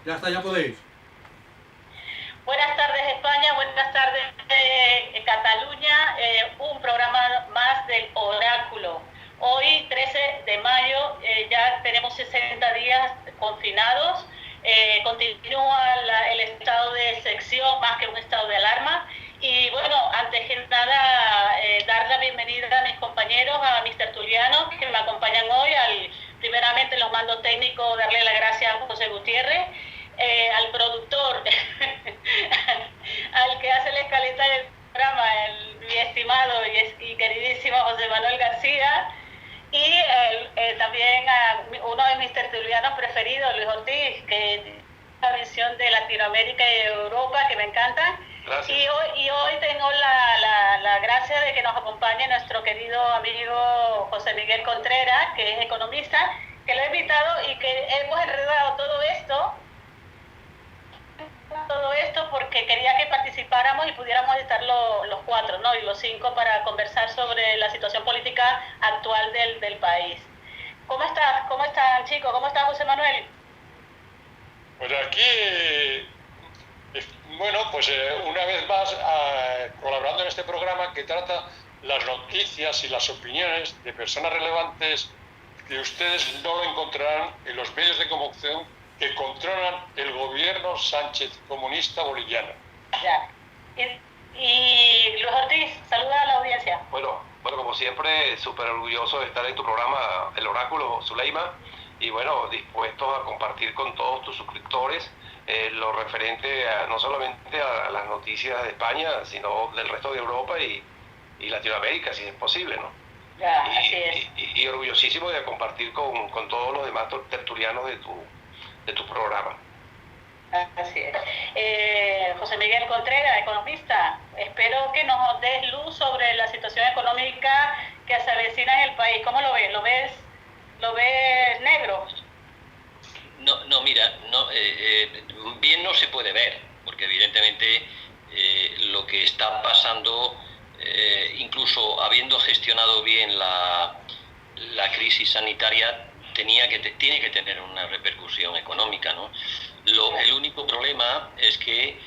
Ya está, ya podéis. Buenas tardes España, buenas tardes Cataluña, un programa más del Oráculo. Hoy, 13 de mayo, ya tenemos 60 días confinados, continúa el estado de excepción más que un estado de alarma. Y bueno, antes que nada, dar la bienvenida a mis compañeros, a mis tertulianos que me acompañan hoy. Primeramente, los mandos técnicos, darle las gracias a José Gutiérrez, al productor, al que hace la escaleta del programa, mi estimado y queridísimo José Manuel García, y también a uno de mis tertulianos preferidos, Luis Ortiz, que tiene la visión de Latinoamérica y Europa, que me encantan. Gracias. Y hoy tengo la gracia de que nos acompañe nuestro querido amigo José Miguel Contreras, que es economista, que lo he invitado y que hemos enredado todo esto porque quería que participáramos y pudiéramos estar los cuatro, ¿no? Y los cinco para conversar sobre la situación política actual del país. ¿Cómo estás? ¿Cómo están, chicos? ¿Cómo está José Manuel? Pues aquí, bueno, pues una vez más colaborando en este programa que trata las noticias y las opiniones de personas relevantes que ustedes no lo encontrarán en los medios de comunicación que controlan el gobierno Sánchez comunista boliviano. Ya. Y Luis Ortiz, saluda a la audiencia. Bueno, como siempre, súper orgulloso de estar en tu programa, El Oráculo, Zuleima, y bueno, dispuestos a compartir con todos tus suscriptores lo referente no solamente a las noticias de España, sino del resto de Europa y Latinoamérica, si es posible, ¿no? Ya, así es. Y orgullosísimo de compartir con todos los demás tertulianos de tu programa. Así es. José Miguel Contreras, economista, espero que nos des luz sobre la situación económica que se avecina en el país. ¿Cómo lo ves? ¿Lo ves negro? No, mira, bien no se puede ver, porque evidentemente lo que está pasando, incluso habiendo gestionado bien la crisis sanitaria, tiene que tener una repercusión económica, ¿no? El único problema es que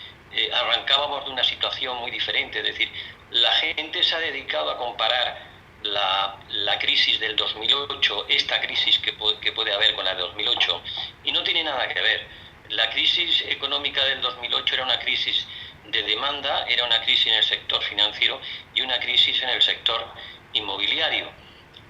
arrancábamos de una situación muy diferente, es decir, la gente se ha dedicado a comparar la crisis del 2008, esta crisis que puede haber con la de 2008, y no tiene nada que ver. La crisis económica del 2008 era una crisis de demanda, era una crisis en el sector financiero y una crisis en el sector inmobiliario.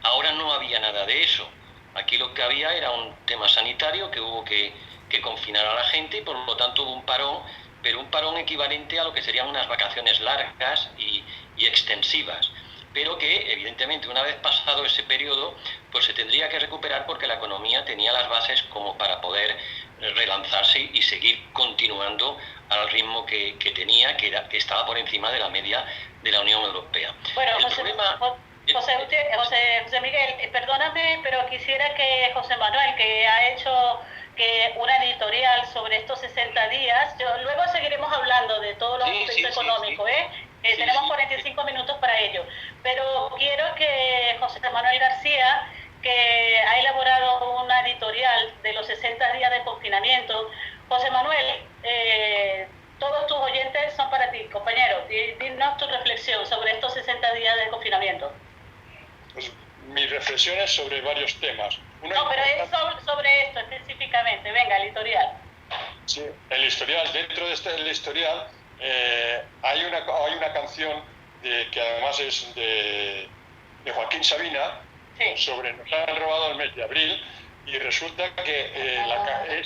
Ahora no había nada de eso. Aquí lo que había era un tema sanitario que hubo que confinar a la gente y por lo tanto hubo un parón, pero un parón equivalente a lo que serían unas vacaciones largas y extensivas, pero que evidentemente una vez pasado ese periodo pues se tendría que recuperar porque la economía tenía las bases como para poder relanzarse y seguir continuando al ritmo que tenía, que estaba por encima de la media de la Unión Europea. Bueno, José Miguel, perdóname, pero quisiera que José Manuel, que ha hecho una editorial sobre estos 60 días, luego seguiremos hablando de todos los aspectos económicos, tenemos 45 minutos para ello, pero quiero que José Manuel García, que ha elaborado una editorial de los 60 días de confinamiento, José Manuel, todos tus oyentes son para ti, compañero, dinos tu reflexión sobre estos 60 días de confinamiento. Pues mi reflexión es sobre varios temas. Pero es sobre esto específicamente. Venga, el historial. Sí, el historial. Dentro de el historial hay una canción que además es de Joaquín Sabina, sí, sobre nos han robado el mes de abril, y resulta que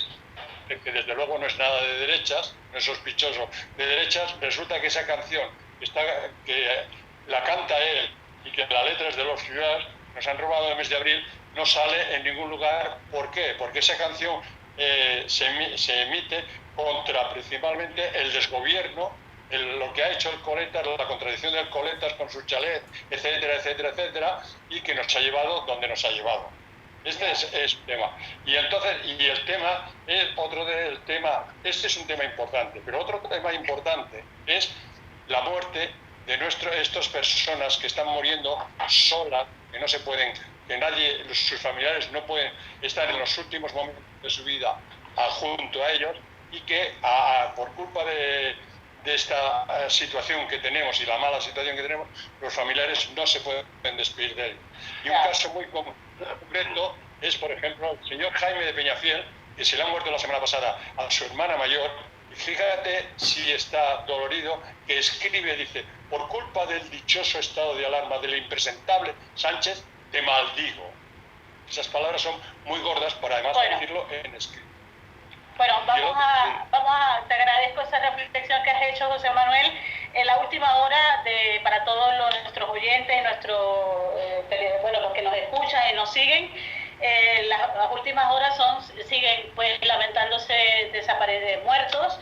que desde luego no es nada de derechas, no es sospechoso de derechas. Resulta que esa canción que la canta él y que la letra es de los ciudadanos, nos han robado el mes de abril, no sale en ningún lugar. ¿Por qué? Porque esa canción se emite contra principalmente el desgobierno, lo que ha hecho el Coletas, la contradicción del Coletas con su chalet, etcétera, etcétera, etcétera, y que nos ha llevado donde nos ha llevado. Este es el tema. Y entonces, el tema es otro del tema, este es un tema importante, pero otro tema importante es la muerte de estas personas que están muriendo solas, que no se pueden, que nadie, sus familiares no pueden estar en los últimos momentos de su vida junto a ellos, y que por culpa de esta situación que tenemos y la mala situación que tenemos, los familiares no se pueden despedir de él. Y un caso muy concreto es, por ejemplo, el señor Jaime de Peñafiel, que se le ha muerto la semana pasada a su hermana mayor, y fíjate si está dolorido, que escribe, dice: por culpa del dichoso estado de alarma del impresentable Sánchez, te maldigo. Esas palabras son muy gordas para además decirlo en escrito. Bueno, te agradezco esa reflexión que has hecho, José Manuel. En la última hora, para todos nuestros oyentes, los que nos escuchan y nos siguen, las últimas horas siguen pues lamentándose muertos.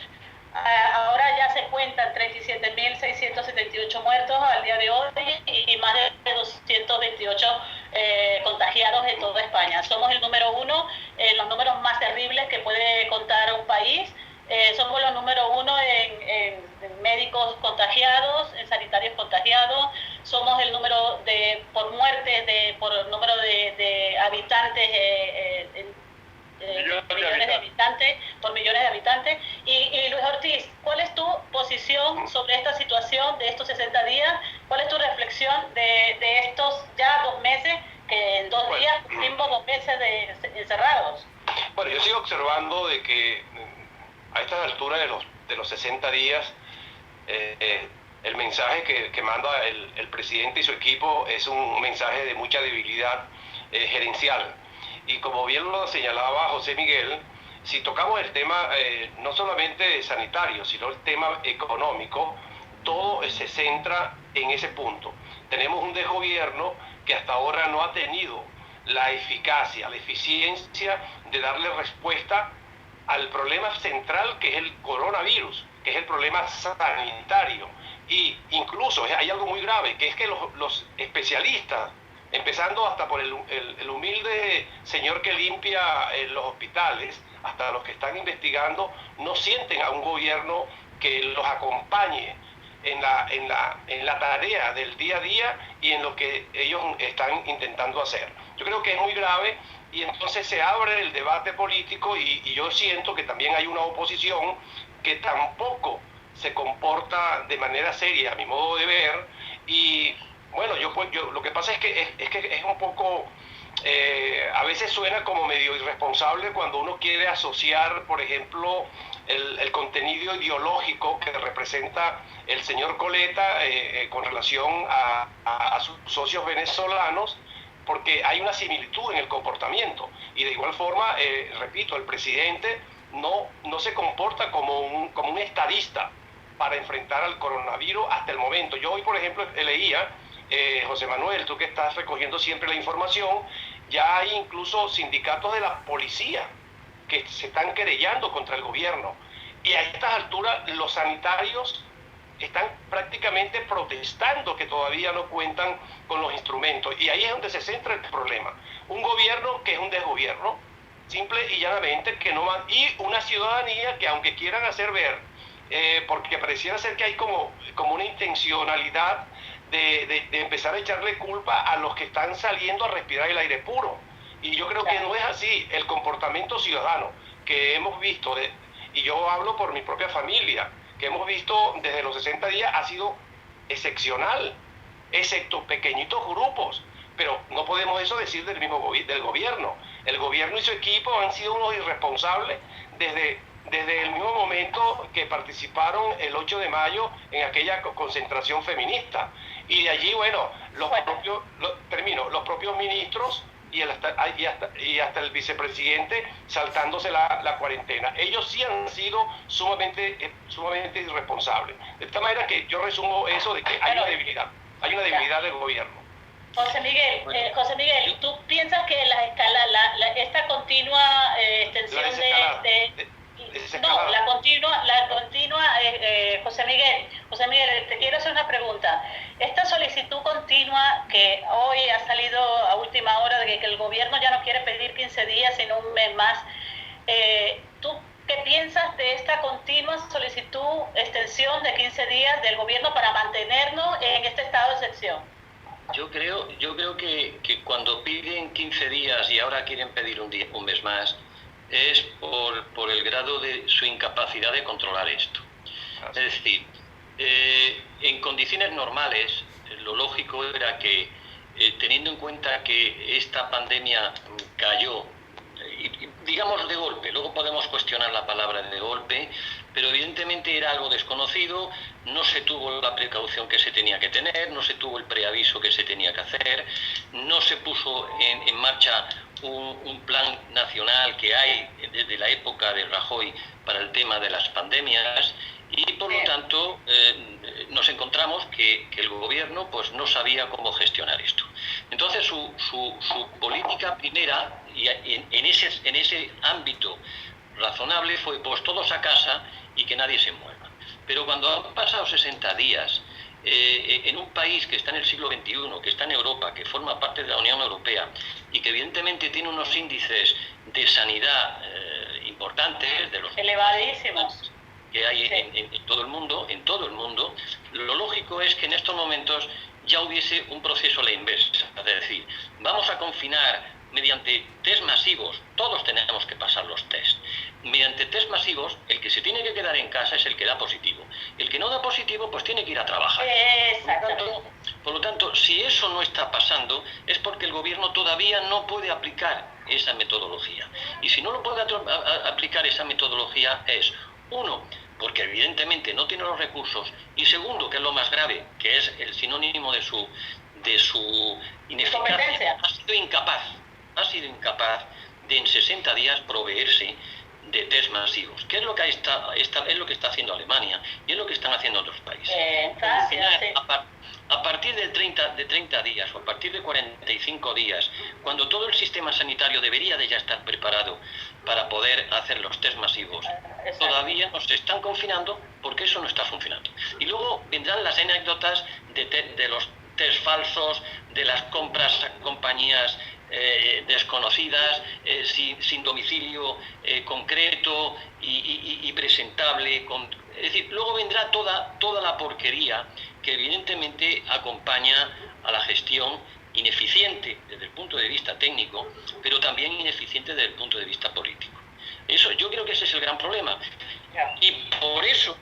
Ahora ya se cuentan 37.678 muertos al día de hoy y más de 228 contagiados en toda España. Somos el número uno, los números más terribles que puede contar un país. Somos los número uno en médicos contagiados, en sanitarios contagiados. Somos el número por muerte, por número de habitantes, millones de habitantes. Y Luis Ortiz, ¿cuál es tu posición sobre esta situación de estos 60 días? ¿Cuál es tu reflexión de estos ya 2 meses, que en 2 días cumplimos 2 meses encerrados? Bueno, yo sigo observando de que a estas alturas de los 60 días, el mensaje que manda el presidente y su equipo es un mensaje de mucha debilidad gerencial. Y como bien lo señalaba José Miguel, si tocamos el tema no solamente sanitario, sino el tema económico, todo se centra en ese punto. Tenemos un desgobierno que hasta ahora no ha tenido la eficacia, la eficiencia de darle respuesta al problema central, que es el coronavirus, que es el problema sanitario. Y incluso hay algo muy grave, que es que los especialistas, empezando hasta por el humilde señor que limpia los hospitales, hasta los que están investigando, no sienten a un gobierno que los acompañe en la tarea del día a día y en lo que ellos están intentando hacer. Yo creo que es muy grave, y entonces se abre el debate político y yo siento que también hay una oposición que tampoco se comporta de manera seria, a mi modo de ver. Y bueno, yo lo que pasa es que es un poco, a veces suena como medio irresponsable cuando uno quiere asociar, por ejemplo, el contenido ideológico que representa el señor Coleta con relación a sus socios venezolanos, porque hay una similitud en el comportamiento. Y de igual forma, repito, el presidente no se comporta como un estadista para enfrentar al coronavirus hasta el momento. Yo hoy, por ejemplo, leía, José Manuel, tú que estás recogiendo siempre la información, ya hay incluso sindicatos de la policía que se están querellando contra el gobierno. Y a estas alturas los sanitarios están prácticamente protestando que todavía no cuentan con los instrumentos. Y ahí es donde se centra el problema. Un gobierno que es un desgobierno, simple y llanamente, que no va, y una ciudadanía que, aunque quieran hacer ver, porque pareciera ser que hay como una intencionalidad de empezar a echarle culpa a los que están saliendo a respirar el aire puro. Y yo creo que no es así. El comportamiento ciudadano que hemos visto, y yo hablo por mi propia familia, que hemos visto desde los 60 días, ha sido excepcional, excepto pequeñitos grupos. Pero no podemos eso decir del gobierno. El gobierno y su equipo han sido unos irresponsables desde el mismo momento que participaron el 8 de mayo en aquella concentración feminista. Y de allí, bueno, los propios ministros y hasta el vicepresidente saltándose la cuarentena. Ellos sí han sido sumamente irresponsables. De esta manera que yo resumo eso de que hay una debilidad del gobierno. José Miguel, ¿tú piensas que esta continua extensión la continua, José Miguel, te quiero hacer una pregunta. Esta solicitud continua que hoy ha salido a última hora de que el gobierno ya no quiere pedir 15 días, sino un mes más, ¿tú qué piensas de esta continua solicitud, extensión de 15 días del gobierno para mantenernos en este estado de excepción? Yo creo que cuando piden 15 días y ahora quieren pedir un mes más, es por el grado de su incapacidad de controlar esto. Es decir, en condiciones normales, lo lógico era que, teniendo en cuenta que esta pandemia cayó, digamos de golpe, luego podemos cuestionar la palabra de golpe, pero evidentemente era algo desconocido, no se tuvo la precaución que se tenía que tener, no se tuvo el preaviso que se tenía que hacer, no se puso en marcha un plan nacional que hay desde la época de Rajoy para el tema de las pandemias, y por lo tanto nos encontramos que el gobierno pues no sabía cómo gestionar esto. Entonces su política primera, y en ese ámbito razonable, fue pues todos a casa y que nadie se mueva. Pero cuando han pasado 60 días en un país que está en el siglo XXI, que está en Europa, que forma parte de la Unión Europea y que evidentemente tiene unos índices de sanidad importantes, de los elevadísimos que hay en todo el mundo, lo lógico es que en estos momentos ya hubiese un proceso a la inversa, es decir, vamos a confinar mediante test masivos, todos tenemos que pasar los test. Mediante test masivos, el que se tiene que quedar en casa es el que da positivo. El que no da positivo, pues tiene que ir a trabajar. Por lo tanto, si eso no está pasando, es porque el gobierno todavía no puede aplicar esa metodología. Y si no lo puede aplicar esa metodología es, uno, porque evidentemente no tiene los recursos, y segundo, que es lo más grave, que es el sinónimo de su ineficacia, ha sido incapaz de en 60 días proveerse de test masivos, que es lo que es lo que está haciendo Alemania y es lo que están haciendo otros países. A partir de 30 días o a partir de 45 días, cuando todo el sistema sanitario debería de ya estar preparado para poder hacer los test masivos, todavía nos están confinando porque eso no está funcionando. Y luego vendrán las anécdotas de los test falsos, de las compras a compañías desconocidas, sin domicilio concreto y presentable. Es decir, luego vendrá toda la porquería que evidentemente acompaña a la gestión ineficiente desde el punto de vista técnico, pero también ineficiente desde el punto de vista político. Yo creo que ese es el gran problema. Y por eso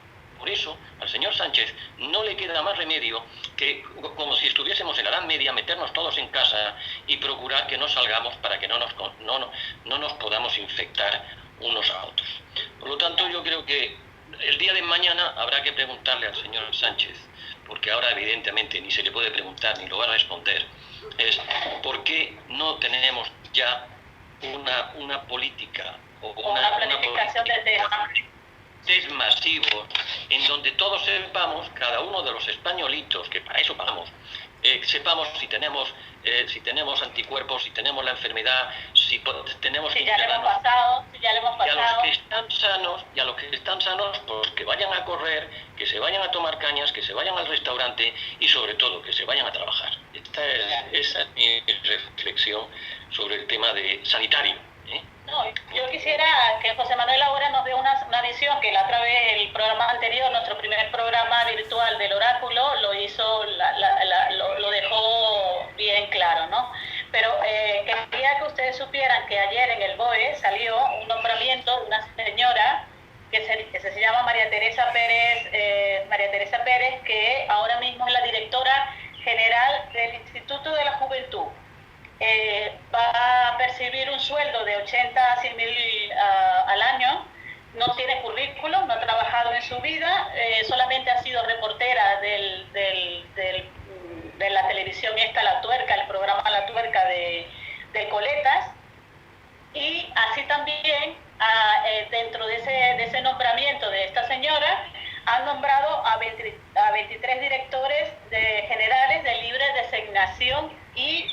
al señor Sánchez no le queda más remedio que, como si estuviésemos en la Edad Media, meternos todos en casa y procurar que no salgamos para que no nos podamos infectar unos a otros. Por lo tanto, yo creo que el día de mañana habrá que preguntarle al señor Sánchez, porque ahora evidentemente ni se le puede preguntar ni lo va a responder, es ¿por qué no tenemos ya una política o una planificación de test masivos en donde todos sepamos, cada uno de los españolitos, que para eso pagamos, sepamos si tenemos anticuerpos, si tenemos la enfermedad, si tenemos que ya le hemos pasado. Y a los que están sanos, pues que vayan a correr, que se vayan a tomar cañas, que se vayan al restaurante y sobre todo que se vayan a trabajar. Esa es mi reflexión sobre el tema sanitario. No, yo quisiera que José Manuel ahora nos dé una visión que la otra vez, el programa anterior, nuestro primer programa virtual del oráculo, lo hizo, lo dejó bien claro, ¿no? Pero quería que ustedes supieran que ayer en el BOE salió un nombramiento de una señora que se llama María Teresa Pérez, que ahora mismo es la directora general del Instituto de la Juventud. Va a percibir un sueldo de 80 a 100 mil al año, no tiene currículum, no ha trabajado en su vida, solamente ha sido reportera de la televisión La Tuerca, el programa La Tuerca de Coletas, y así también dentro de ese nombramiento de esta señora han nombrado a 23 directores generales de libre designación y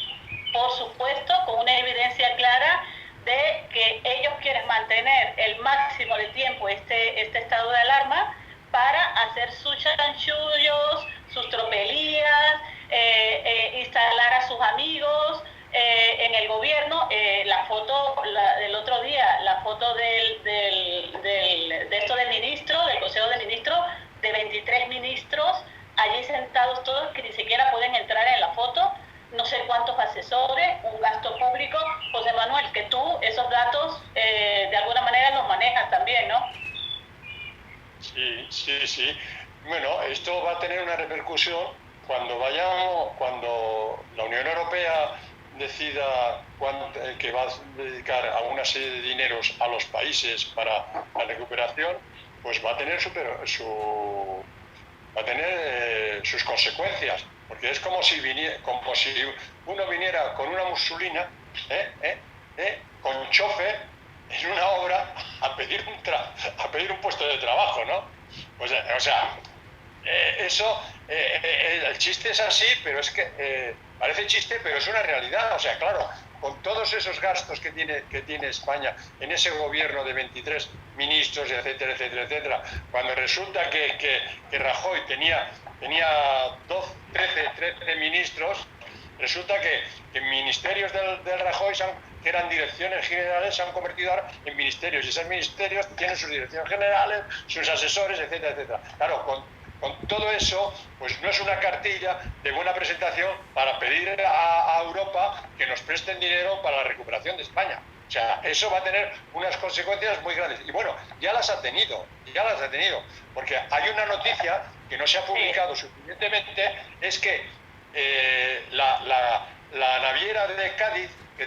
por supuesto con una evidencia clara de que ellos quieren mantener el máximo de tiempo este estado de alarma para hacer sus chanchullos, sus tropelías, instalar a sus amigos en el gobierno. La foto del otro día, la foto del ministro, del Consejo de Ministros, de 23 ministros allí sentados todos que ni siquiera pueden entrar en la foto, no sé cuántos asesores, un gasto público. José Manuel, que tú esos datos de alguna Sí, sí. Bueno, esto va a tener una repercusión cuando la Unión Europea decida que va a dedicar a una serie de dineros a los países para la recuperación, pues va a tener sus consecuencias, porque es como si uno viniera con una musulina, con chofer, en una obra a pedir un puesto de trabajo, ¿no? Pues, o sea, el chiste es así, pero es que parece chiste, pero es una realidad. O sea, claro, con todos esos gastos que tiene España en ese gobierno de 23 ministros, etcétera, etcétera, etcétera, cuando resulta que Rajoy tenía 13 ministros, resulta que ministerios del Rajoy que eran direcciones generales se han convertido ahora en ministerios, y esos ministerios tienen sus direcciones generales, sus asesores, etcétera, etcétera. Claro, con todo eso, pues no es una cartilla de buena presentación para pedir a Europa que nos presten dinero para la recuperación de España. O sea, eso va a tener unas consecuencias muy grandes. Y bueno, ya las ha tenido, porque hay una noticia que no se ha publicado suficientemente, es que la naviera de Cádiz, que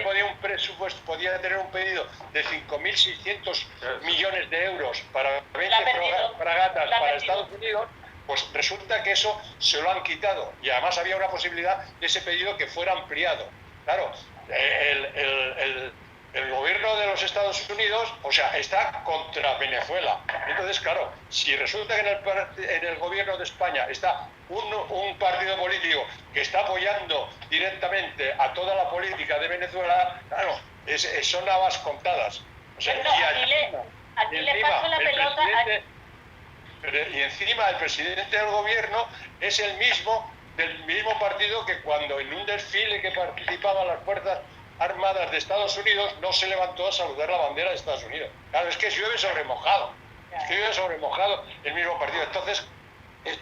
podía un presupuesto, podía tener un pedido de 5.600 millones de euros para 20 fragatas para Estados Unidos, pues resulta que eso se lo han quitado, y además había una posibilidad de ese pedido que fuera ampliado. Claro, el gobierno de los Estados Unidos, o sea, está contra Venezuela. Entonces, claro, si resulta que en el gobierno de España está un partido político que está apoyando directamente a toda la política de Venezuela, claro, son habas contadas. O sea, aquí le paso la pelota. Y encima el presidente del gobierno es del mismo partido que cuando en un desfile que participaban las fuerzas armadas de Estados Unidos no se levantó a saludar la bandera de Estados Unidos. Claro, es que llueve sobre mojado. El mismo partido. Entonces,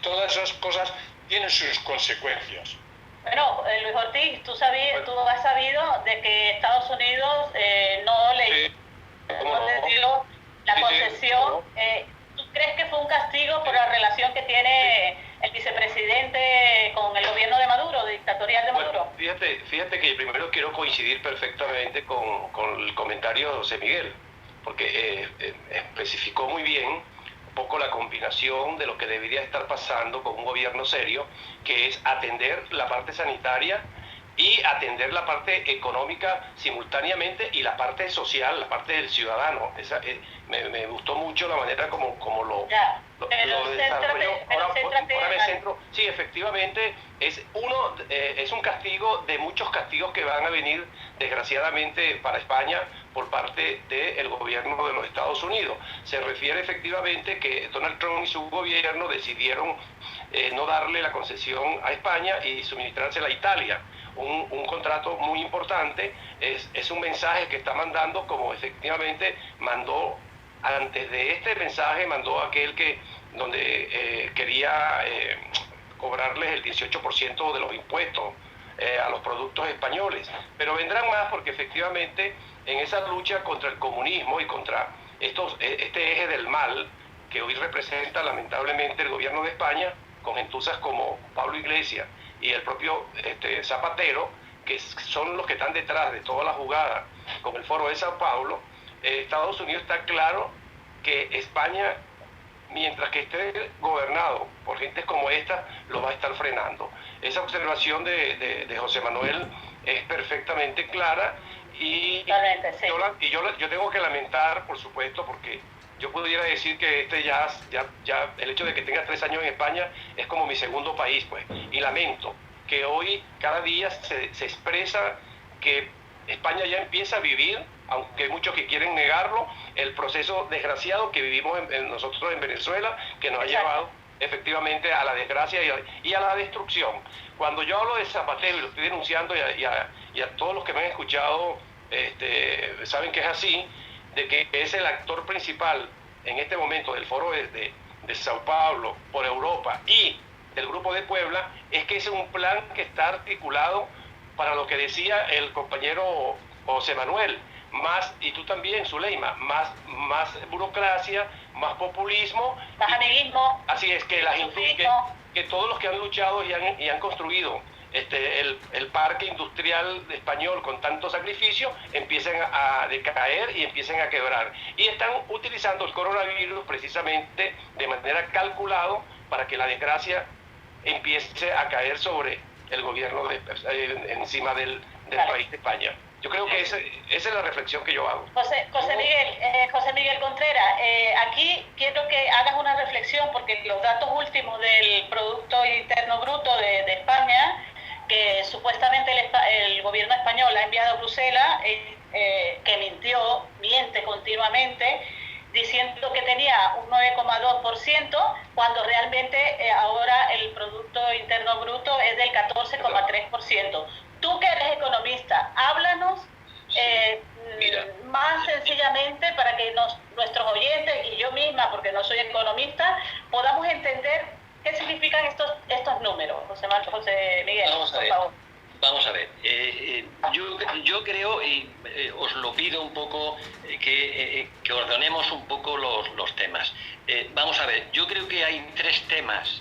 todas esas cosas tienen sus consecuencias. Bueno, Luis Ortiz, tú has sabido de que Estados Unidos no le dio la concesión. ¿Tú crees que fue un castigo por la relación que tiene el vicepresidente con el gobierno de Maduro, dictatorial de Maduro? Bueno, fíjate que primero quiero coincidir perfectamente con el comentario de José Miguel, porque especificó muy bien un poco la combinación de lo que debería estar pasando con un gobierno serio, que es atender la parte sanitaria y atender la parte económica simultáneamente, y la parte social, la parte del ciudadano. Me gustó mucho la manera como lo desarrolló. Ahora me centro. Sí, efectivamente, es un castigo de muchos castigos que van a venir, desgraciadamente, para España por parte del gobierno de los Estados Unidos. Se refiere efectivamente que Donald Trump y su gobierno decidieron no darle la concesión a España y suministrársela a Italia. Un contrato muy importante, es un mensaje que está mandando, como efectivamente mandó antes de este mensaje, mandó aquel donde quería cobrarles el 18% de los impuestos a los productos españoles. Pero vendrán más, porque efectivamente en esa lucha contra el comunismo y contra este eje del mal que hoy representa lamentablemente el gobierno de España, con gentuzas como Pablo Iglesias y el propio Zapatero, que son los que están detrás de toda la jugada con el Foro de Sao Paulo, Estados Unidos está claro que España, mientras que esté gobernado por gentes como esta, lo va a estar frenando. Esa observación de José Manuel es perfectamente clara, y yo tengo que lamentar, por supuesto, porque yo pudiera decir que ya el hecho de que tenga 3 años en España es como mi segundo país, pues, y lamento que hoy cada día se expresa que España ya empieza a vivir, aunque hay muchos que quieren negarlo, el proceso desgraciado que vivimos nosotros en Venezuela, que nos ha llevado efectivamente a la desgracia y a la destrucción. Cuando yo hablo de Zapatero, y lo estoy denunciando, y a todos los que me han escuchado saben que es así, de que es el actor principal en este momento del Foro de Sao Paulo por Europa y del Grupo de Puebla, es que es un plan que está articulado para lo que decía el compañero José Manuel, más, y tú también, Zuleima, más burocracia, más populismo. Más amiguismo. Así es, que que todos los que han luchado y han construido el parque industrial español con tanto sacrificio empiecen a decaer y empiecen a quebrar. Y están utilizando el coronavirus precisamente de manera calculada para que la desgracia empiece a caer sobre el gobierno encima del país de España. Yo creo que esa es la reflexión que yo hago. José Miguel Contreras, aquí quiero que hagas una reflexión porque los datos últimos del Producto Interno Bruto de España, que supuestamente el gobierno español ha enviado a Bruselas, que miente continuamente, diciendo que tenía un 9,2%, cuando realmente ahora el Producto Interno Bruto es del 14,3%. Tú que eres economista, háblanos más sencillamente para que nuestros oyentes y yo misma, porque no soy economista, podamos entender qué significan estos números. José Miguel, por favor. Vamos a ver, yo creo, y os lo pido un poco, que ordenemos un poco los temas. Vamos a ver, yo creo que hay tres temas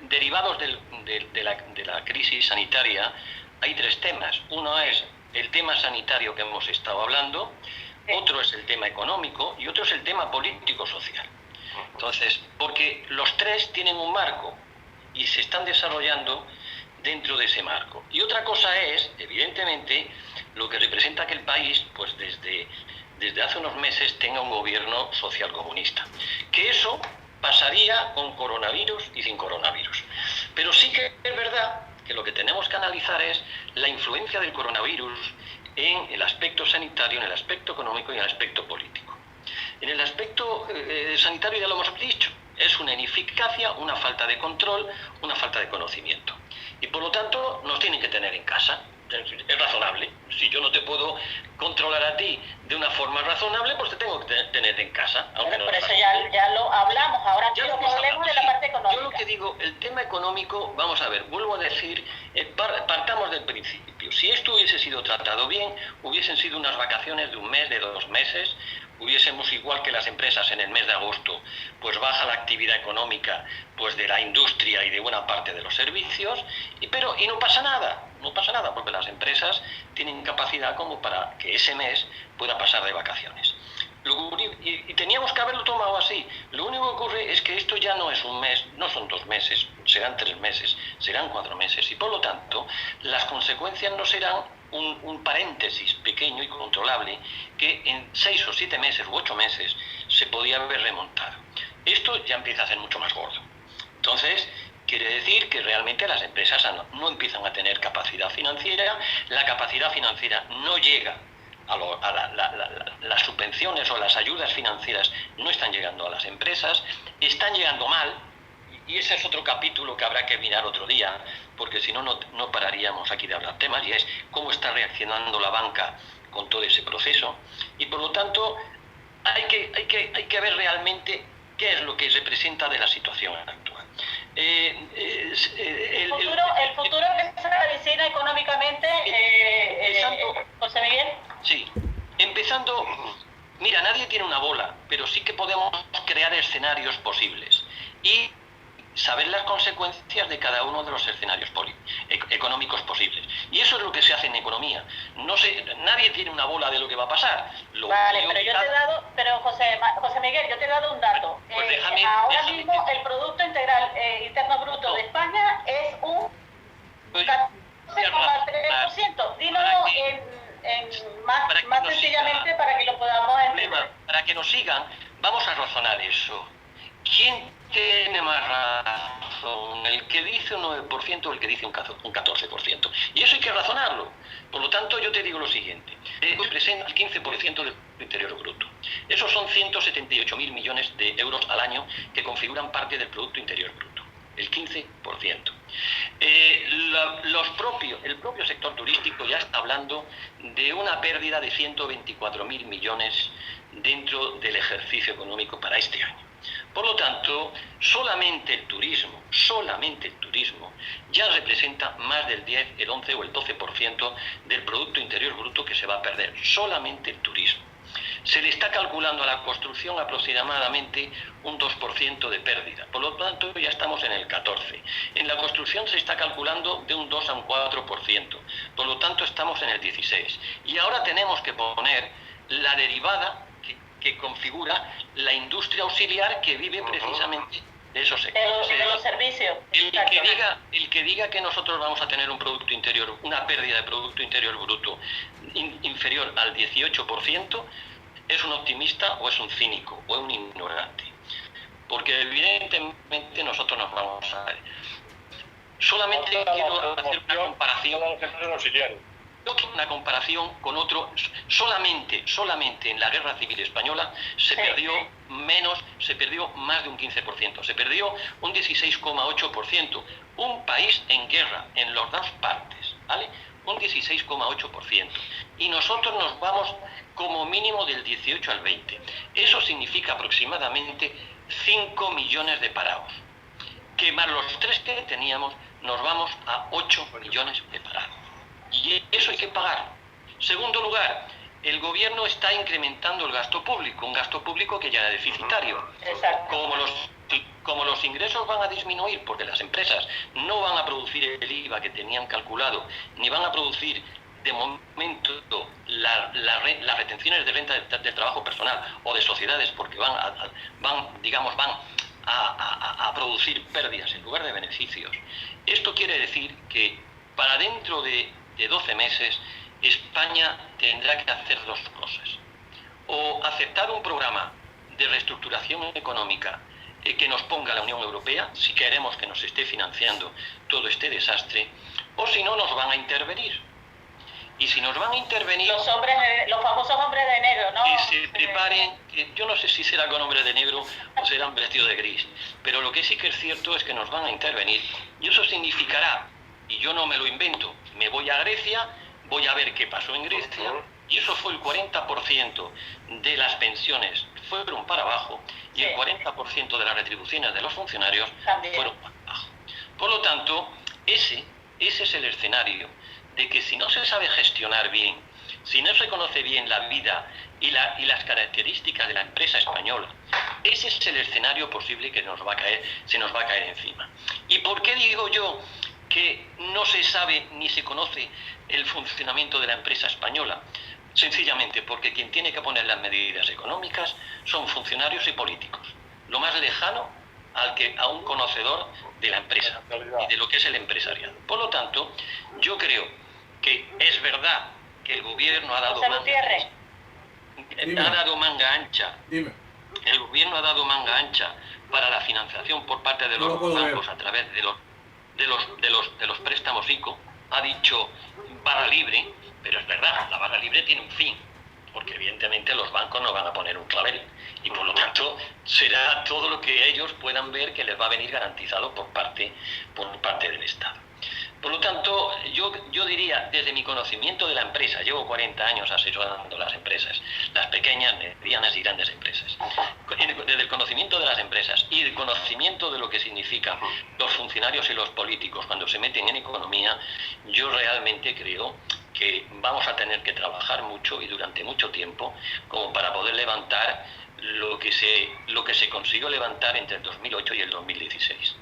derivados de la crisis sanitaria. Hay tres temas. Uno es el tema sanitario que hemos estado hablando, otro es el tema económico y otro es el tema político-social. Entonces, porque los tres tienen un marco y se están desarrollando dentro de ese marco. Y otra cosa es, evidentemente, lo que representa que el país, pues desde hace unos meses, tenga un gobierno socialcomunista. Que eso pasaría con coronavirus y sin coronavirus. Pero sí que es verdad que lo que tenemos que analizar es la influencia del coronavirus en el aspecto sanitario, en el aspecto económico y en el aspecto político. En el aspecto sanitario ya lo hemos dicho, es una ineficacia, una falta de control, una falta de conocimiento. Y por lo tanto nos tienen que tener en casa. Es razonable. Si yo no te puedo controlar a ti de una forma razonable, pues te tengo que tener en casa. Aunque no, por eso ya lo hablamos. Ahora quiero que hablemos de la parte económica. Yo lo que digo, el tema económico, vamos a ver, vuelvo a decir, partamos del principio. Si esto hubiese sido tratado bien, hubiesen sido unas vacaciones de un mes, de 2 meses, hubiésemos, igual que las empresas en el mes de agosto, pues baja la actividad económica pues de la industria y de buena parte de los servicios, y no pasa nada, porque las empresas tienen capacidad como para que ese mes pueda pasar de vacaciones. Y teníamos que haberlo tomado así. Lo único que ocurre es que esto ya no es un mes, no son 2 meses, serán 3 meses, serán 4 meses, y por lo tanto las consecuencias no serán un paréntesis pequeño y controlable que en 6 o 7 meses u 8 meses se podía haber remontado. Esto ya empieza a ser mucho más gordo. Entonces, quiere decir que realmente las empresas no empiezan a tener capacidad financiera, la capacidad financiera no llega las subvenciones o las ayudas financieras no están llegando a las empresas, están llegando mal, y ese es otro capítulo que habrá que mirar otro día, porque si no, no pararíamos aquí de hablar temas, y es cómo está reaccionando la banca con todo ese proceso, y por lo tanto hay que ver realmente qué es lo que representa de la situación actual. El futuro que se avecina económicamente, José Miguel. Sí, empezando, mira, nadie tiene una bola, pero sí que podemos crear escenarios posibles y saber las consecuencias de cada uno de los escenarios económicos posibles. Y eso es lo que se hace en economía. Nadie tiene una bola de lo que va a pasar. Vale, pero José Miguel, yo te he dado un dato. Pues ahora mismo el Producto Interno Bruto de España es un 14,3%. Dínoslo más sencillamente para que lo podamos entender. Para que nos sigan, vamos a razonar eso. ¿Quién tiene más razón? ¿El que dice un 9% o el que dice un 14%? Y eso hay que razonarlo. Por lo tanto, yo te digo lo siguiente. Representa el 15% del interior bruto. Esos son 178.000 millones de euros al año que configuran parte del Producto Interior Bruto. El 15%. El propio sector turístico ya está hablando de una pérdida de 124.000 millones dentro del ejercicio económico para este año. Por lo tanto, solamente el turismo ya representa más del 10, el 11 o el 12% del Producto Interior Bruto que se va a perder. Solamente el turismo. Se le está calculando a la construcción aproximadamente un 2% de pérdida. Por lo tanto, ya estamos en el 14%. En la construcción se está calculando de un 2 a un 4%. Por lo tanto, estamos en el 16%. Y ahora tenemos que poner la derivada que configura la industria auxiliar que vive precisamente de esos sectores. De los servicios. El que diga que nosotros vamos a tener una pérdida de Producto Interior Bruto inferior al 18%, es un optimista o es un cínico o es un ignorante. Porque evidentemente nosotros nos vamos a ver. Solamente quiero hacer una comparación. Una comparación con otro, solamente en la Guerra Civil Española se perdió más de un 15%, se perdió un 16,8%, un país en guerra en las dos partes, ¿vale? Un 16,8%, y nosotros nos vamos como mínimo del 18 al 20, eso significa aproximadamente 5 millones de parados, que más los 3 que teníamos nos vamos a 8 millones de parados. Y eso hay que pagar. Segundo lugar, el gobierno está incrementando el gasto público, un gasto público que ya era deficitario. Exacto. Como los ingresos van a disminuir porque las empresas no van a producir el IVA que tenían calculado, ni van a producir de momento las retenciones de renta del trabajo personal o de sociedades porque van a producir pérdidas en lugar de beneficios. Esto quiere decir que para dentro de 12 meses, España tendrá que hacer 2 cosas. O aceptar un programa de reestructuración económica que nos ponga la Unión Europea, si queremos que nos esté financiando todo este desastre, o si no, nos van a intervenir. Y si nos van a intervenir... Los famosos hombres de negro, ¿no? Que se preparen, yo no sé si será con hombres de negro o serán vestidos de gris, pero lo que sí que es cierto es que nos van a intervenir, y eso significará, y yo no me lo invento, me voy a Grecia, voy a ver qué pasó en Grecia, y eso fue el 40% de las pensiones fueron para abajo, y el 40% de las retribuciones de los funcionarios fueron para abajo. Por lo tanto, ese es el escenario de que si no se sabe gestionar bien, si no se conoce bien la vida y las características de la empresa española, ese es el escenario posible que se nos va a caer encima. ¿Y por qué digo yo que no se sabe ni se conoce el funcionamiento de la empresa española? Sencillamente porque quien tiene que poner las medidas económicas son funcionarios y políticos, lo más lejano a un conocedor de la empresa y de lo que es el empresariado. Por lo tanto, yo creo que es verdad que el gobierno ha dado manga ancha. El gobierno ha dado manga ancha para la financiación por parte de los bancos a través de los préstamos ICO. Ha dicho barra libre, pero es verdad, la barra libre tiene un fin, porque evidentemente los bancos no van a poner un clavel y por lo tanto será todo lo que ellos puedan ver que les va a venir garantizado por parte del Estado. Por lo tanto, yo diría, desde mi conocimiento de la empresa, llevo 40 años asesorando las empresas, las pequeñas, medianas y grandes empresas. Desde el conocimiento de las empresas y el conocimiento de lo que significan los funcionarios y los políticos cuando se meten en economía, yo realmente creo que vamos a tener que trabajar mucho y durante mucho tiempo como para poder levantar lo que se consiguió levantar entre el 2008 y el 2016.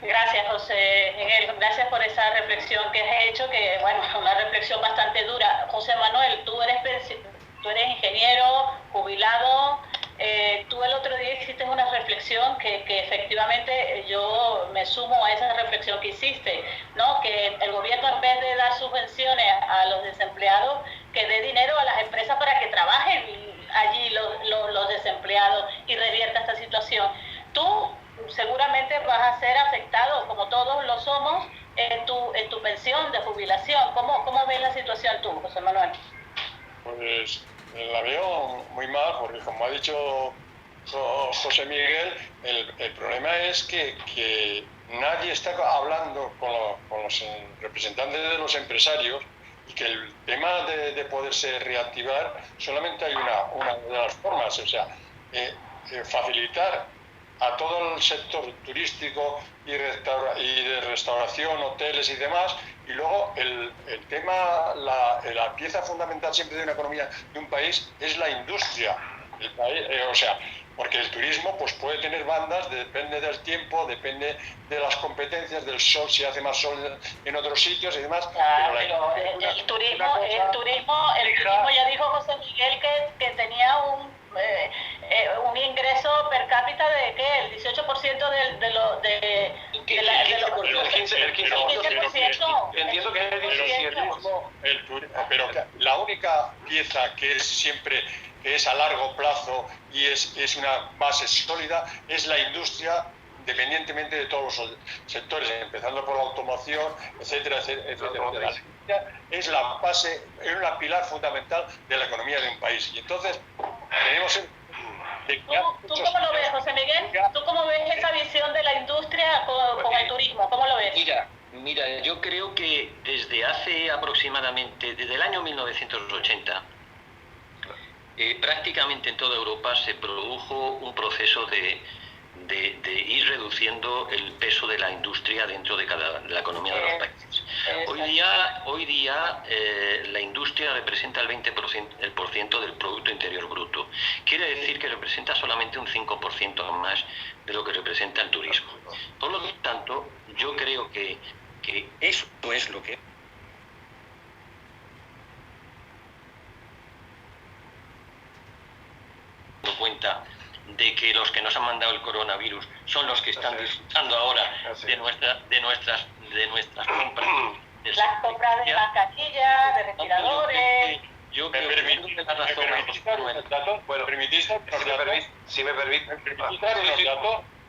Gracias, José Miguel, gracias por esa reflexión que has hecho, que bueno, una reflexión bastante dura. José Manuel, tú eres ingeniero, jubilado, tú el otro día hiciste una reflexión que efectivamente yo me sumo a esa reflexión que hiciste, ¿no? Que el gobierno, en vez de dar subvenciones a los desempleados, que dé dinero a las empresas para que trabajen allí los desempleados y revierta esta situación. Tú seguramente vas a ser afectado, como todos lo somos, en tu pensión de jubilación. ¿Cómo ves la situación tú, José Manuel? Pues la veo muy mal, porque como ha dicho José Miguel, el problema es que nadie está hablando con los representantes de los empresarios, y que el tema de poderse reactivar solamente hay una de las formas, o sea, facilitar a todo el sector turístico y de restauración, hoteles y demás, y luego el tema, la pieza fundamental siempre de una economía de un país es la industria. El país, o sea, porque el turismo pues puede tener bandas, depende del tiempo, depende de las competencias, del sol, si hace más sol en otros sitios y demás. Claro, pero el turismo ya dijo José Miguel que tenía un ingreso per cápita de ¿qué? El 18% de lo de el 15%. Entiendo que es el 17%. Pero la única pieza que es siempre a largo plazo y es una base sólida es la industria, independientemente de todos los sectores, empezando por la automoción, etcétera, etcétera. Es la base, es una pilar fundamental de la economía de un país. Y entonces tenemos... ¿Tú cómo lo ves, José Miguel? ¿Tú cómo ves esa visión de la industria con el turismo? ¿Cómo lo ves? Mira, yo creo que desde el año 1980, prácticamente en toda Europa se produjo un proceso de ir reduciendo el peso de la industria dentro de la economía de los países. Hoy día la industria representa el 20% del Producto Interior Bruto. Quiere decir que representa solamente un 5% más de lo que representa el turismo. Por lo tanto, yo creo que esto es lo que cuenta de que los que nos han mandado el coronavirus son los que están disfrutando ahora de nuestras compras. Las compras de mascarillas, de respiradores. Yo creo que la razón si me permite,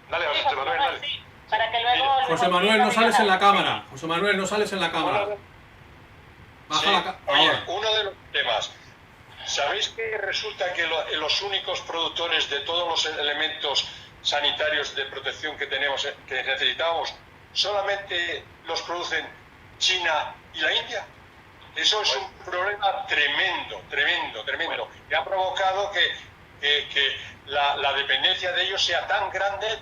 dale, José Manuel, dale. Sí, para que luego José Manuel, no sales en la cámara. José Manuel, no sales en la cámara. Baja la cámara. Oye, uno de los temas. ¿Sabéis que resulta que los únicos productores de todos los elementos sanitarios de protección que tenemos, que necesitamos, solamente los producen China y la India? Eso es un problema tremendo, que ha provocado que la dependencia de ellos sea tan grande,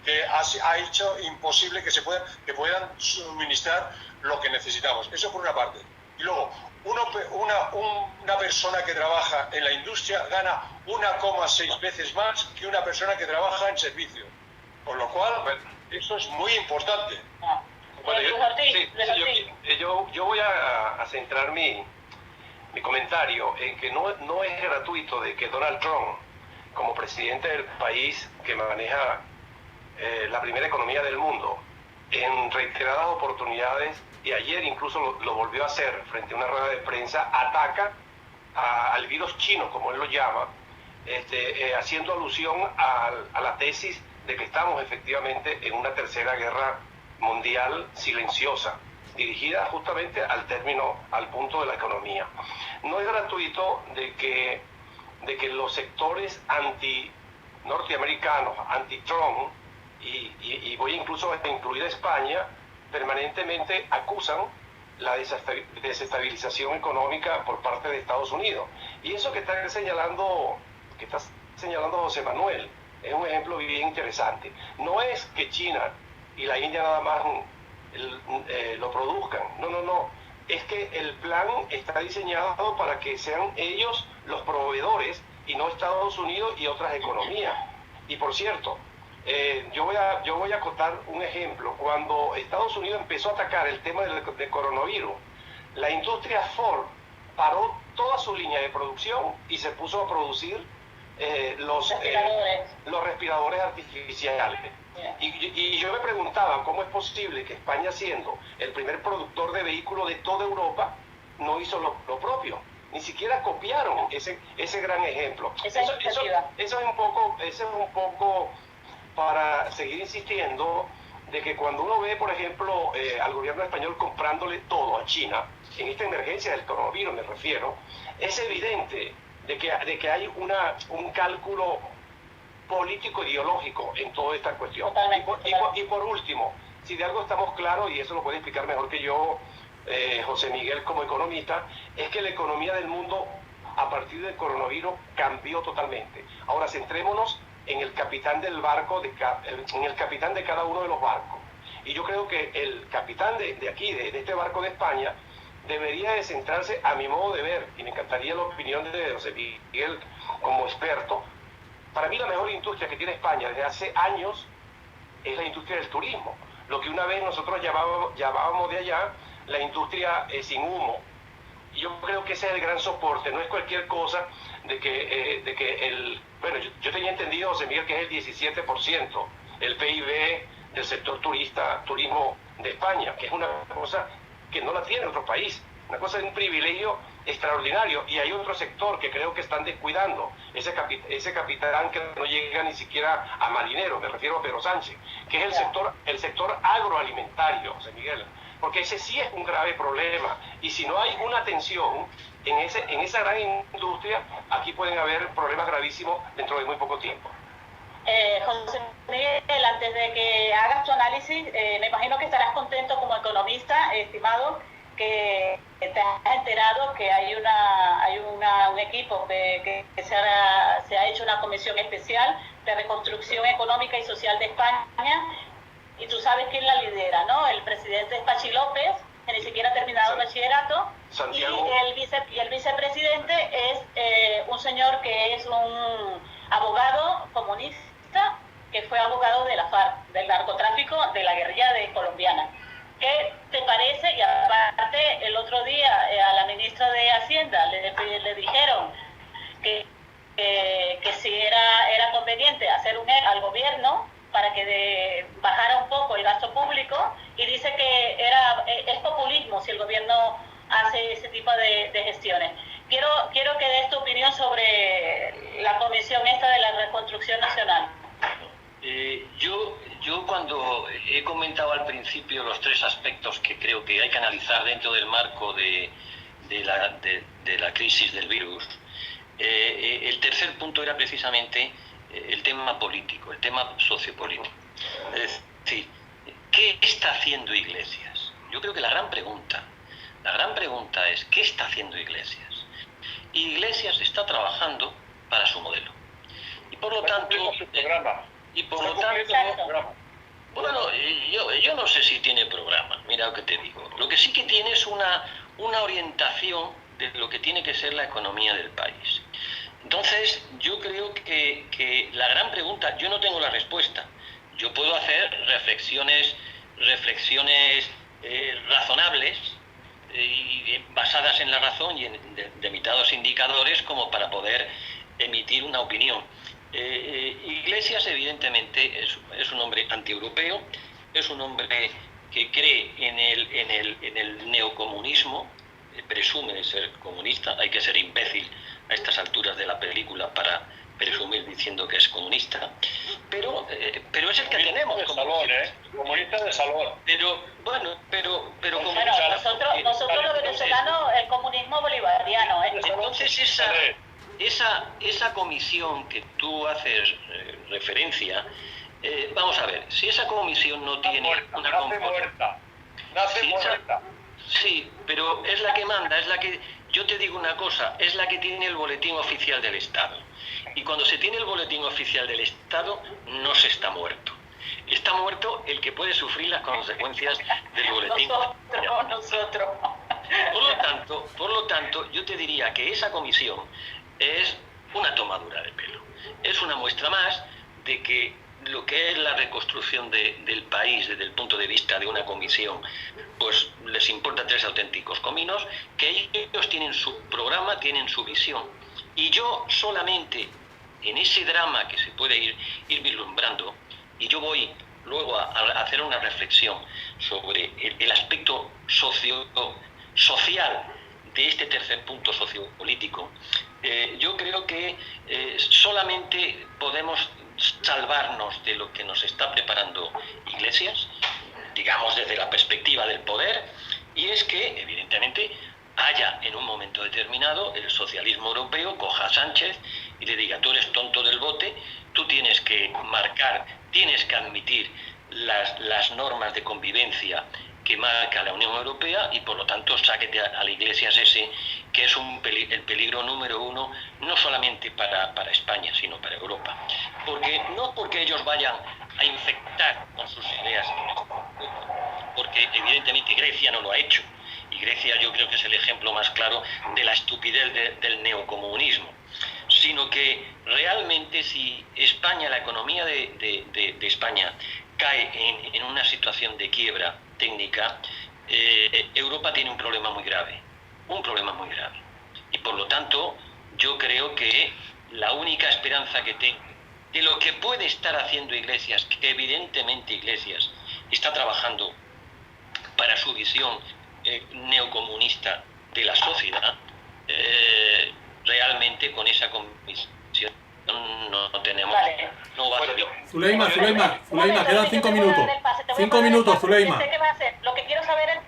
que ha hecho imposible que puedan suministrar lo que necesitamos. Eso por una parte. Y luego, una persona que trabaja en la industria gana 1,6 veces más que una persona que trabaja en servicio. Con lo cual, eso es muy importante. Yo voy a centrar mi comentario en que no es gratuito de que Donald Trump, como presidente del país que maneja la primera economía del mundo, en reiteradas oportunidades, y ayer incluso lo volvió a hacer frente a una rueda de prensa, ataca al virus chino, como él lo llama, haciendo alusión a la tesis de que estamos efectivamente en una tercera guerra mundial silenciosa, dirigida justamente al punto de la economía. No es gratuito de que los sectores anti-norteamericanos, anti-Trump, y voy incluso a incluir a España, permanentemente acusan la desestabilización económica por parte de Estados Unidos. Y eso que está señalando José Manuel es un ejemplo bien interesante. No es que China y la India nada más lo produzcan, no. Es que el plan está diseñado para que sean ellos los proveedores y no Estados Unidos y otras economías. Y por cierto, yo voy a acotar un ejemplo. Cuando Estados Unidos empezó a atacar el tema del coronavirus, la industria Ford paró toda su línea de producción y se puso a producir los respiradores artificiales. Y yo me preguntaba cómo es posible que España, siendo el primer productor de vehículos de toda Europa, no hizo lo propio. Ni siquiera copiaron ese gran ejemplo. Eso es un poco para seguir insistiendo de que cuando uno ve, por ejemplo, al gobierno español comprándole todo a China, en esta emergencia del coronavirus me refiero, es evidente de que hay un cálculo político ideológico en toda esta cuestión. Y por último, si de algo estamos claros, y eso lo puede explicar mejor que yo José Miguel como economista, es que la economía del mundo a partir del coronavirus cambió totalmente. Ahora centrémonos en el capitán del barco, en el capitán de cada uno de los barcos. Y yo creo que el capitán de aquí, de este barco de España, debería de centrarse, a mi modo de ver, y me encantaría la opinión de José Miguel como experto. Para mí la mejor industria que tiene España desde hace años es la industria del turismo, lo que una vez nosotros llamábamos de allá la industria sin humo. Y yo creo que ese es el gran soporte, no es cualquier cosa de que bueno, yo tenía entendido, José Miguel, que es el 17% el PIB del sector turismo de España, que es una cosa que no la tiene otro país, una cosa de un privilegio extraordinario. Y hay otro sector que creo que están descuidando, ese capitán que no llega ni siquiera a marinero, me refiero a Pedro Sánchez, que es el sector agroalimentario, José Miguel, porque ese sí es un grave problema, y si no hay una atención en esa gran industria, aquí pueden haber problemas gravísimos dentro de muy poco tiempo. José Miguel, antes de que hagas tu análisis, me imagino que estarás contento como economista, estimado, que te has enterado que hay un equipo que se ha hecho una comisión especial de reconstrucción económica y social de España, y tú sabes quién la lidera, ¿no? El presidente es Pachi López, que ni siquiera ha terminado el bachillerato, Santiago. y el vicepresidente es un señor que es un abogado comunista, que fue abogado de la FARC, del narcotráfico, de la guerrilla colombiana. ¿Qué te parece? Y aparte, el otro día a la ministra de Hacienda le dijeron que si era conveniente hacer al gobierno para que bajara un poco el gasto público, y dice que es populismo si el gobierno hace ese tipo de gestiones. Quiero que des tu opinión sobre la comisión esta de la reconstrucción nacional. Yo cuando he comentado al principio los tres aspectos que creo que hay que analizar dentro del marco de la crisis del virus, el tercer punto era precisamente el tema político, el tema sociopolítico. Es decir, ¿qué está haciendo Iglesias? Yo creo que la gran pregunta es ¿qué está haciendo Iglesias? Iglesias está trabajando para su modelo. Y por lo tanto... Bueno, yo no sé si tiene programa, mira lo que te digo. Lo que sí que tiene es una orientación de lo que tiene que ser la economía del país. Entonces, yo creo que la gran pregunta, yo no tengo la respuesta. Yo puedo hacer reflexiones razonables y basadas en la razón y en delimitados indicadores como para poder emitir una opinión. Iglesias evidentemente es un hombre antieuropeo, es un hombre que cree en el neocomunismo, presume de ser comunista. Hay que ser imbécil a estas alturas de la película para presumir diciendo que es comunista, pero es el que tenemos como comunista de salón. Nosotros los venezolanos, el comunismo bolivariano, Entonces esa comisión que tú haces referencia, vamos a ver, si esa comisión no tiene una composición... Nace muerta. Sí, pero es la que manda, es la que... Yo te digo una cosa, es la que tiene el boletín oficial del Estado. Y cuando se tiene el boletín oficial del Estado, no se está muerto. Está muerto el que puede sufrir las consecuencias del boletín. Nosotros. Por lo tanto, yo te diría que esa comisión es una tomadura de pelo. Es una muestra más de que lo que es la reconstrucción del país desde el punto de vista de una comisión, pues les importa tres auténticos cominos, que ellos tienen su programa, tienen su visión. Y yo solamente en ese drama que se puede ir vislumbrando, y yo voy luego a hacer una reflexión sobre el aspecto social de este tercer punto sociopolítico, yo creo que solamente podemos salvarnos de lo que nos está preparando Iglesias, digamos desde la perspectiva del poder, y es que evidentemente haya en un momento determinado el socialismo europeo coja a Sánchez y le diga: tú eres tonto del bote, tú tienes que marcar, tienes que admitir las normas de convivencia que marca la Unión Europea y por lo tanto sáquete a la Iglesia ese, que es el peligro número uno, no solamente para España, sino para Europa. No porque ellos vayan a infectar con sus ideas, porque evidentemente Grecia no lo ha hecho, y Grecia yo creo que es el ejemplo más claro de la estupidez del neocomunismo, sino que realmente si España, la economía de España cae en una situación de quiebra técnica, Europa tiene un problema muy grave, y por lo tanto yo creo que la única esperanza que tengo de lo que puede estar haciendo Iglesias, que evidentemente Iglesias está trabajando para su visión neocomunista de la sociedad, realmente con esa comisión no tenemos... Vale. No va a salir. Zuleima, quedan 5 minutos. 5 minutos, Zuleima. ¿Qué va a hacer? Lo que quiero saber es...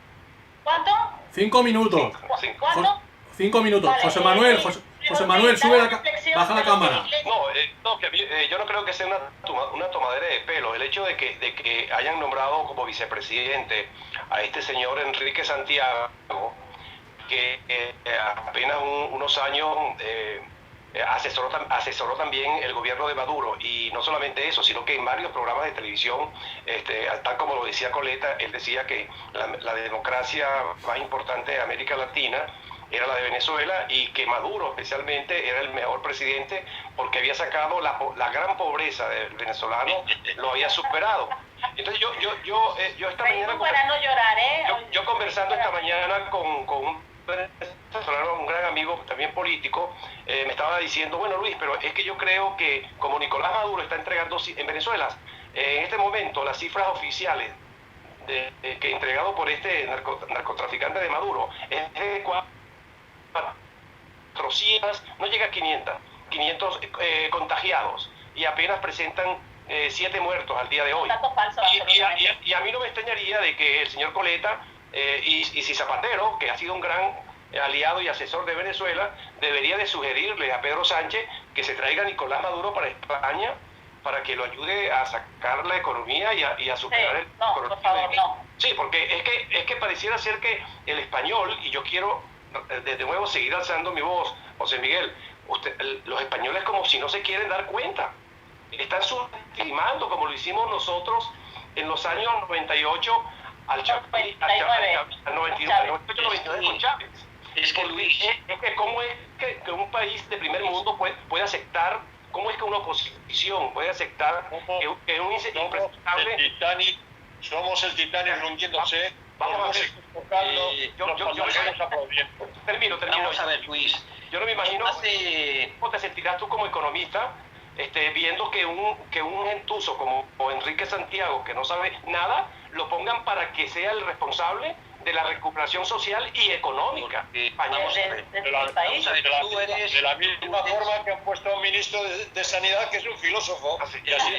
¿Cuánto? 5 minutos. ¿Cuánto? 5 minutos. Vale, José Manuel, baja la cámara. Yo no creo que sea una tomadera de pelo. El hecho de que hayan nombrado como vicepresidente a este señor Enrique Santiago, que apenas unos años asesoró también el gobierno de Maduro, y no solamente eso, sino que en varios programas de televisión, tal como lo decía Coleta, él decía que la democracia más importante de América Latina era la de Venezuela, y que Maduro especialmente era el mejor presidente porque había sacado la gran pobreza del venezolano, lo había superado. Entonces yo esta mañana... Para no llorar, yo conversando esta mañana con un gran amigo también político, me estaba diciendo, bueno Luis, pero es que yo creo que como Nicolás Maduro está entregando en Venezuela, en este momento las cifras oficiales que entregado por este narcotraficante de Maduro es de 400, no llega a 500 contagiados, y apenas presentan 7 muertos al día de hoy. Y a mí no me extrañaría de que el señor Coleta y si Zapatero, que ha sido un gran aliado y asesor de Venezuela, debería de sugerirle a Pedro Sánchez que se traiga a Nicolás Maduro para España para que lo ayude a sacar la economía y a superar el coronavirus. Por favor, no. Sí, porque es que pareciera ser que el español, y yo quiero de nuevo seguir alzando mi voz, José Miguel, los españoles como si no se quieren dar cuenta, están subestimando como lo hicimos nosotros en los años 98 al Chávez, al 99 con Chávez. Es que Luis, es que cómo es que un país de primer mundo puede aceptar, cómo es que una oposición puede aceptar que es un impresentable... Somos el Titanic hundiéndose. Vamos a ver. Termino. Vamos a ver, Luis. Yo no me imagino cómo te sentirás tú como economista viendo que un gentuzo como Enrique Santiago, que no sabe nada, lo pongan para que sea el responsable de la recuperación social y económica. Vamos a ver. De la misma forma que han puesto a un ministro de Sanidad que es un filósofo. Y así,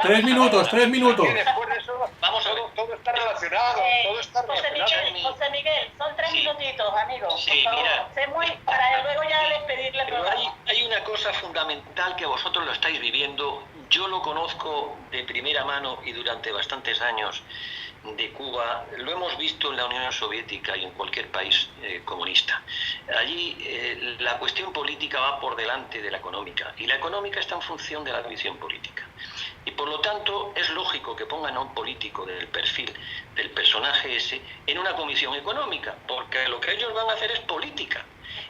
3 minutos. después de eso, vamos a ver. todo está relacionado. Todo está relacionado. José Miguel, son 3 minutitos, amigos. Sí, por favor. mira. Sé para luego ya despedirle el Pero programa. hay una cosa fundamental que vosotros lo estáis viviendo. Yo lo conozco de primera mano y durante bastantes años de Cuba, lo hemos visto en la Unión Soviética y en cualquier país comunista. Allí la cuestión política va por delante de la económica, y la económica está en función de la visión política. Y por lo tanto es lógico que pongan a un político del perfil del personaje ese en una comisión económica, porque lo que ellos van a hacer es política.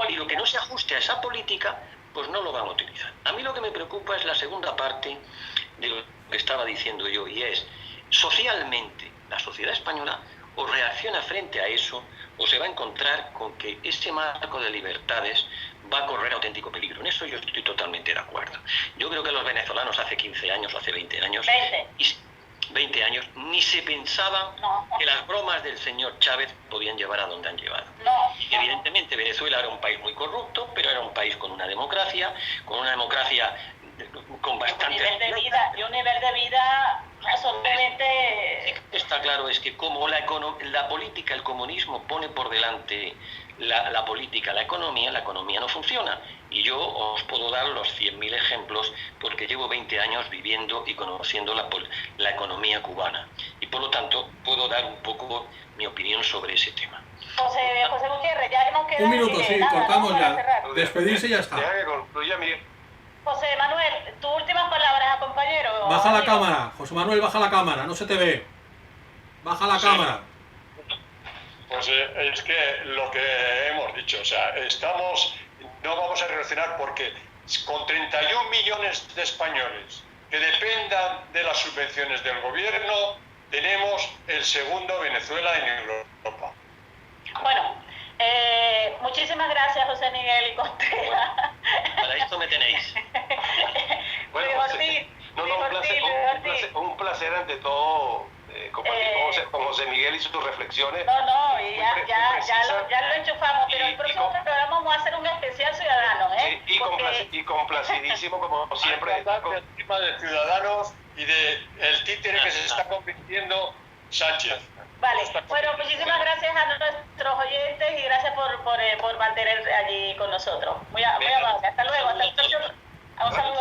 Y lo que no se ajuste a esa política, pues no lo van a utilizar. A mí lo que me preocupa es la segunda parte de lo que estaba diciendo yo, y es, socialmente, la sociedad española o reacciona frente a eso o se va a encontrar con que ese marco de libertades va a correr auténtico peligro. En eso yo estoy totalmente de acuerdo. Yo creo que los venezolanos hace 15 años o hace 20 años... 20 años, ni se pensaban que las bromas del señor Chávez podían llevar a donde han llevado. Evidentemente Venezuela era un país muy corrupto, pero era un país con una democracia con bastante... Y un nivel de vida absolutamente... Está claro, es que como la política, el comunismo pone por delante la política, la economía no funciona. Y yo os puedo dar los 100.000 ejemplos porque llevo 20 años viviendo y conociendo la economía cubana. Y y por lo tanto puedo dar un poco mi opinión sobre ese tema. José Gutiérrez, ya nos queda... Un minuto, sí, nada, cortamos ¿no? ya. Despedirse y ya está. Deja que concluya, Miguel. José Manuel, tus últimas palabras, compañero. Baja la amigo. cámara, José Manuel, baja la cámara, no se te ve. Baja la cámara. Pues es que lo que hemos dicho, o sea, no vamos a reaccionar porque con 31 millones de españoles que dependan de las subvenciones del gobierno, tenemos el segundo Venezuela en Europa. Bueno, muchísimas gracias, José Miguel y Contreras. Para esto me tenéis. Bueno, un placer ante todo compartir con José Miguel y sus reflexiones. No, y ya lo enchufamos, pero el próximo programa vamos a hacer un especial ciudadano, ¿eh? Sí, y complacidísimo, como siempre. Encima de Ciudadanos y de el títere que se está convirtiendo Sánchez. Vale, bueno, muchísimas gracias a nuestros oyentes y gracias por mantener allí con nosotros. Muy amable. Hasta luego. Hasta el próximo. Un saludo.